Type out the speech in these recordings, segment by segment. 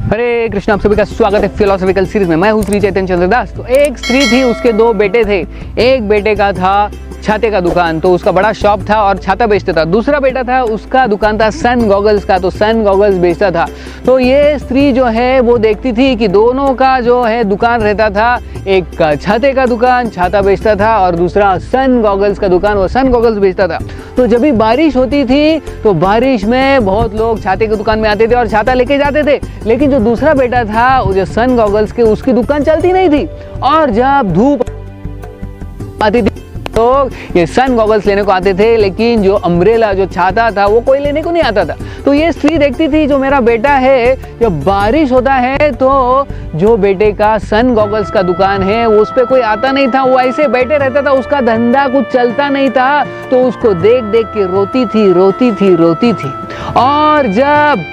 हरे कृष्ण, आप सभी का स्वागत है फिलोसॉफिकल सीरीज में। मैं हूँ श्री चैतन्य चंद्र दास। तो एक स्त्री थी, उसके दो बेटे थे। एक बेटे का था छाते का दुकान, तो उसका बड़ा शॉप था और छाता बेचता था। दूसरा बेटा था, उसका दुकान था सन गॉगल्स का, तो सन गॉगल्स बेचता था। तो ये स्त्री जो है वो देखती थी कि दोनों का जो है दुकान रहता था, एक छाते का दुकान छाता बेचता था और दूसरा सन गॉगल्स का दुकान, वो सन गॉगल्स बेचता था। तो जब भी बारिश होती थी तो बारिश में बहुत लोग छाते की दुकान में आते थे और छाता लेके जाते थे। लेकिन जो दूसरा बेटा था, वो जो सन गॉगल्स के, उसकी दुकान चलती नहीं थी। और जब धूप आती थी तो ये सन गॉगल्स लेने को आते थे, लेकिन जो अम्ब्रेला, जो छाता था, वो कोई लेने को नहीं आता था। तो ये स्त्री देखती थी, जो मेरा बेटा है, जब बारिश होता है तो जो बेटे का सन गॉगल्स का दुकान है उस पे कोई आता नहीं था, वो ऐसे बैठे रहता था, उसका धंधा कुछ चलता नहीं था। तो उसको देख देख के रोती थी, रोती थी, रोती थी। और जब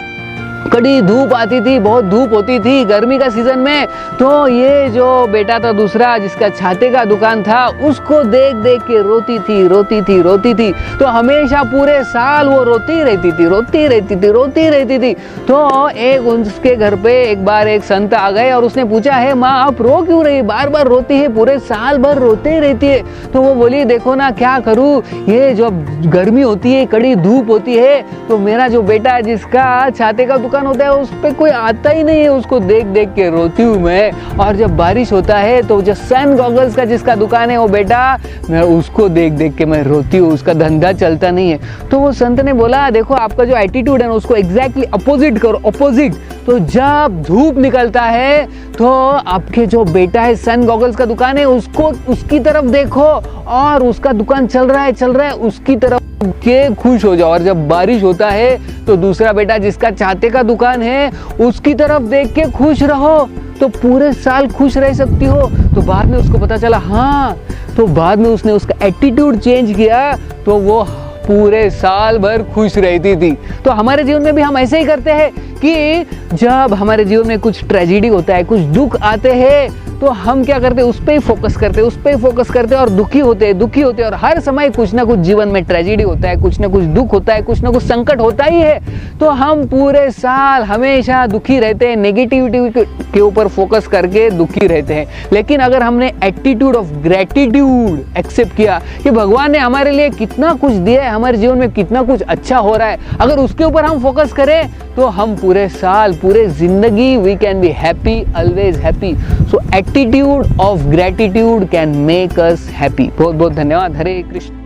कड़ी धूप आती थी, बहुत धूप होती थी गर्मी का सीजन में, तो ये जो बेटा था दूसरा, जिसका छाते का दुकान था, उसको देख देख के रोती थी, रोती थी, रोती थी। तो हमेशा पूरे साल वो रोती रहती थी, रोती रहती थी, रोती रहती थी। तो एक उसके घर पे एक बार एक संत आ गए और उसने पूछा, है माँ आप रो क्यों रही, बार बार रोती है, पूरे साल भर रोते रहती है। तो वो बोली, देखो ना क्या करूँ, ये जब गर्मी होती है, कड़ी धूप होती है, तो मेरा जो बेटा है जिसका छाते का दुकान होता है, उस पे कोई आता ही नहीं है, उसको देख देख के रोती हूँ मैं। और जब बारिश होता है तो जो सन गॉगल्स का जिसका दुकान है वो बेटा, मैं उसको देख देख के मैं रोती हूँ, उसका धंधा चलता नहीं है। तो वो संत ने बोला, देखो आपका जो एटीट्यूड है ना, उसको एग्जैक्टली अपोजिट करो, अपोजिट। तो जब धूप निकलता है तो आपके जो बेटा है, सन गॉगल्स का दुकान है, उसको उसकी तरफ देखो और उसका दुकान चल रहा है, उसकी तरफ के खुश हो जाओ। और जब बारिश होता है तो दूसरा बेटा जिसका छाते का दुकान है, उसकी तरफ देख के खुश रहो, तो पूरे साल खुश रह सकती हो। तो बाद में उसको पता चला, हाँ, तो बाद में उसने उसका एटीट्यूड चेंज किया, तो वो पूरे साल भर खुश रहती थी। तो हमारे जीवन में भी हम ऐसे ही करते हैं कि जब हमारे जीवन में कुछ ट्रेजेडी होता है, कुछ दुख आते हैं, तो हम क्या करते हैं, उस पे ही फोकस करते हैं और दुखी होते हैं। और हर समय कुछ ना कुछ जीवन में ट्रेजेडी होता है, कुछ ना कुछ दुख होता है, कुछ ना कुछ संकट होता ही है। तो हम पूरे साल हमेशा दुखी रहते हैं, नेगेटिविटी के ऊपर फोकस करके दुखी रहते हैं। लेकिन अगर हमने एटीट्यूड ऑफ ग्रेटिट्यूड एक्सेप्ट किया कि भगवान ने हमारे लिए कितना कुछ दिया है, हमारे जीवन में कितना कुछ अच्छा हो रहा है, अगर उसके ऊपर हम फोकस करें तो हम पूरे साल, पूरे जिंदगी, we can be happy, always happy. So attitude of gratitude can make us happy. बहुत बहुत धन्यवाद। हरे कृष्ण।